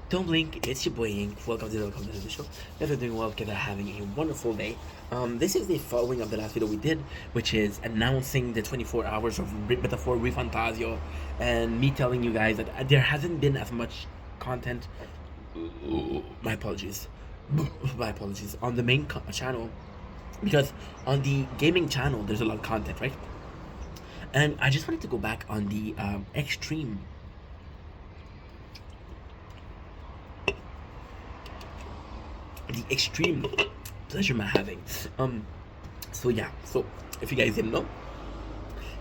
Don't blink, it's your boy Ink. Welcome to the show. If you're doing well, because I'm having a wonderful day. This is the following of the last video we did, which is announcing the 24 hours of Metaphor Refantasio, and me telling you guys that there hasn't been as much content. My apologies. My apologies. On the main channel, because on the gaming channel, there's a lot of content, right? And I just wanted to go back on the extreme pleasure I'm having. So yeah, so if you guys didn't know,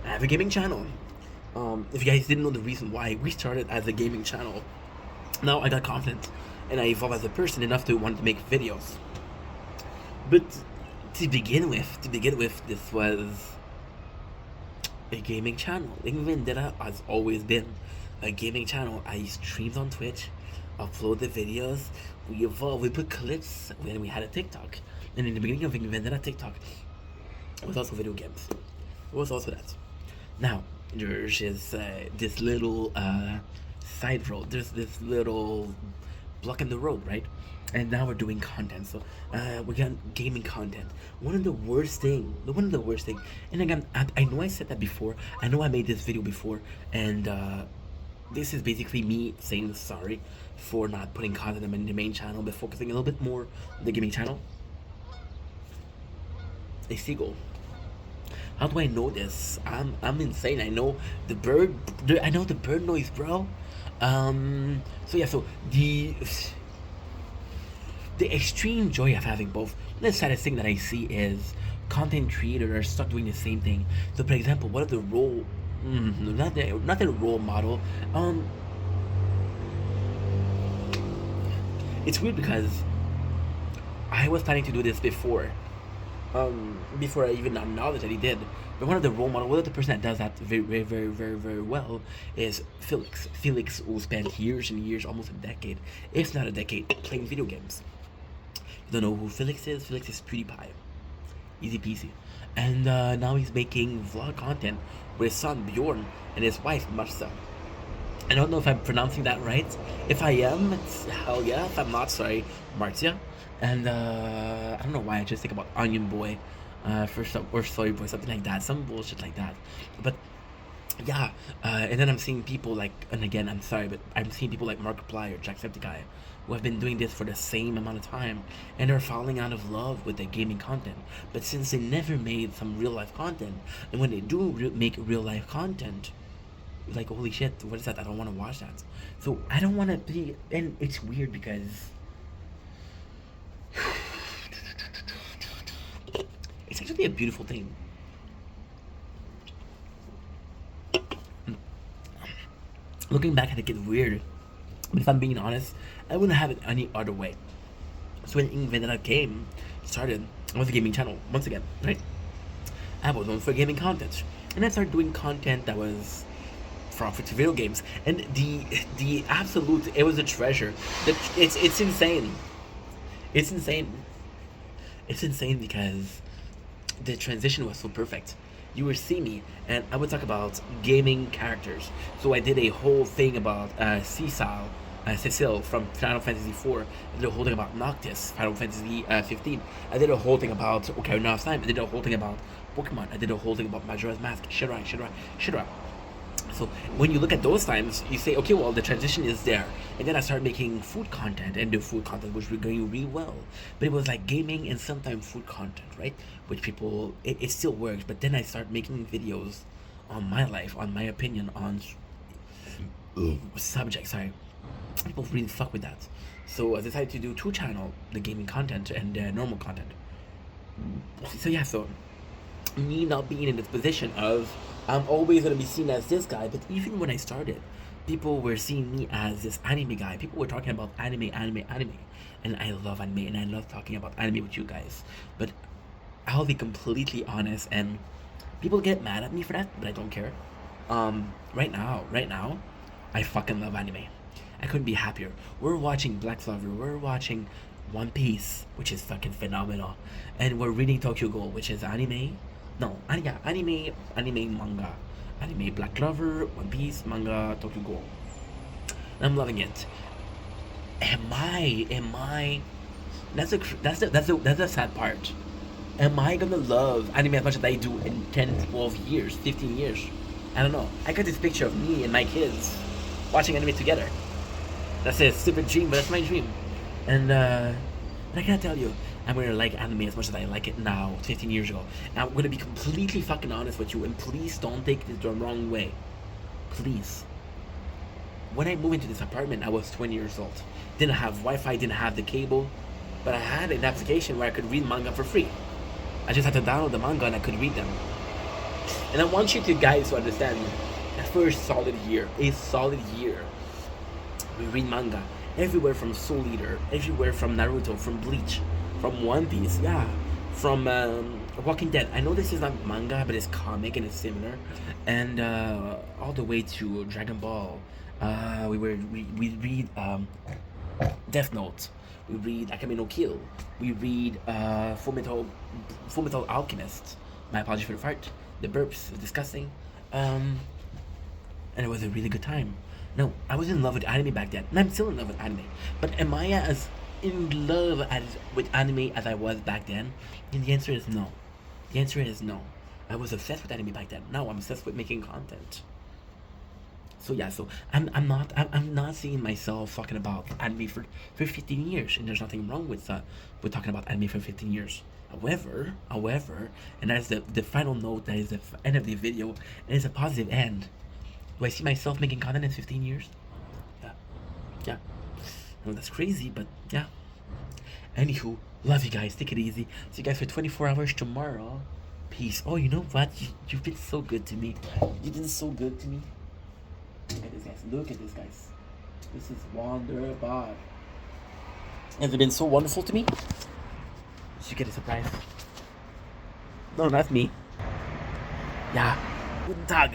I have a gaming channel. If you guys didn't know the reason why we started as a gaming channel, now I got confident and I evolved as a person enough to want to make videos. But to begin with, this was a gaming channel. Ink Vendetta has always been a gaming channel. I streamed on Twitch, uploaded videos, we evolved, we put clips, and we had a TikTok. And in the beginning of Ink Vendetta, TikTok was also video games. It was also that. Now, there's this little side road, there's this little block in the road, right? And now we're doing content. So we got gaming content. One of the worst thing, and again, I know I said that before, I know I made this video before, and this is basically me saying sorry for not putting content on the main channel, but focusing a little bit more on the gaming channel. A seagull. How do I know this? I'm insane. I know the bird. I know the bird noise, bro. So yeah. So the extreme joy of having both. The saddest thing that I see is content creators are stuck doing the same thing. So, for example, what if the role, not the role model. It's weird because I was planning to do this before. Before I even acknowledged that he did. But one of the role models, one of the person that does that very well is Felix. Felix, who spent years and years, almost a decade, if not a decade, playing video games. You don't know who Felix is? Felix is PewDiePie. Easy peasy. And now he's making vlog content with his son Bjorn and his wife Marcia. I don't know if I'm pronouncing that right. If I am, it's hell yeah. If I'm not, sorry, Marcia. And I don't know why I just think about Onion Boy, for some, or Soy Boy, something like that, some bullshit like that. But yeah, and then I'm seeing people like, and again, I'm sorry, but I'm seeing people like Markiplier, Jacksepticeye, who have been doing this for the same amount of time, and are falling out of love with their gaming content. But since they never made some real life content, and when they do make real life content, like holy shit, what is that? I don't want to watch that. So I don't want to be, and it's weird because it's actually a beautiful thing. Looking back, I think it's weird, but if I'm being honest, I wouldn't have it any other way. So when Ink Vendetta started, I was a gaming channel once again, right? I was known for gaming content, and I started doing content that was for video games, and the absolute, it was a treasure. It's insane. It's insane. It's insane because the transition was so perfect. You would see me, and I would talk about gaming characters. So I did a whole thing about Cecile from Final Fantasy IV. I did a whole thing about Noctis, Final Fantasy 15. I did a whole thing about Ocarina of Time. I did a whole thing about Pokemon. I did a whole thing about Majora's Mask, Shidra. So when you look at those times, you say, okay, well, the transition is there. And then I started making food content, and the food content was going really well. But it was like gaming and sometimes food content, right? Which people, it still works. But then I started making videos on my life, on my opinion, on subjects. Sorry. People really fuck with that. So I decided to do two channels, the gaming content and the normal content. So yeah, so me not being in this position of I'm always gonna be seen as this guy, but even when I started, people were seeing me as this anime guy. People were talking about anime, and I love anime, and I love talking about anime with you guys. But I'll be completely honest, and people get mad at me for that, but I don't care. Right now, I fucking love anime. I couldn't be happier. We're watching Black Clover. We're watching One Piece, which is fucking phenomenal, and we're reading Tokyo Ghoul, which is anime. No, yeah, anime, manga, anime, Black Clover, One Piece, manga, Tokyo Ghoul. I'm loving it. Am I? That's the sad part. Am I gonna love anime as much as I do in 10, 12 years, 15 years? I don't know. I got this picture of me and my kids watching anime together. That's a stupid dream, but that's my dream. And I gotta tell you, I'm gonna like anime as much as I like it now, 15 years ago. And I'm gonna be completely fucking honest with you, and please don't take this the wrong way. Please. When I moved into this apartment, I was 20 years old. Didn't have Wi-Fi, didn't have the cable, but I had an application where I could read manga for free. I just had to download the manga and I could read them. And I want you to guys to understand that for a solid year, we read manga everywhere from Soul Eater, everywhere from Naruto, from Bleach, from One Piece, yeah, from Walking Dead. I know this is not manga, but it's comic and it's similar, and all the way to Dragon Ball. We read Death Note. We read Akame no Kill. We read Full Metal Alchemist. My apologies for the fart. The burps is disgusting. And it was a really good time. No, I was in love with anime back then, and I'm still in love with anime. But am I as in love with anime as I was back then? And the answer is no. The answer is no. I was obsessed with anime back then. Now I'm obsessed with making content. So yeah, so I'm not seeing myself talking about anime for 15 years, and there's nothing wrong with talking about anime for 15 years. However, and that's the final note. That is the end of the video. And it's a positive end. Do I see myself making content in 15 years? Yeah, yeah. I know that's crazy, but yeah. Anywho, love you guys. Take it easy. See you guys for 24 hours tomorrow. Peace. Oh, you know what? You've been so good to me. You've been so good to me. Look at this, guys. Look at this, guys. This is wonderful. Has it been so wonderful to me? You should get a surprise. No, not me. Yeah. Guten Tag.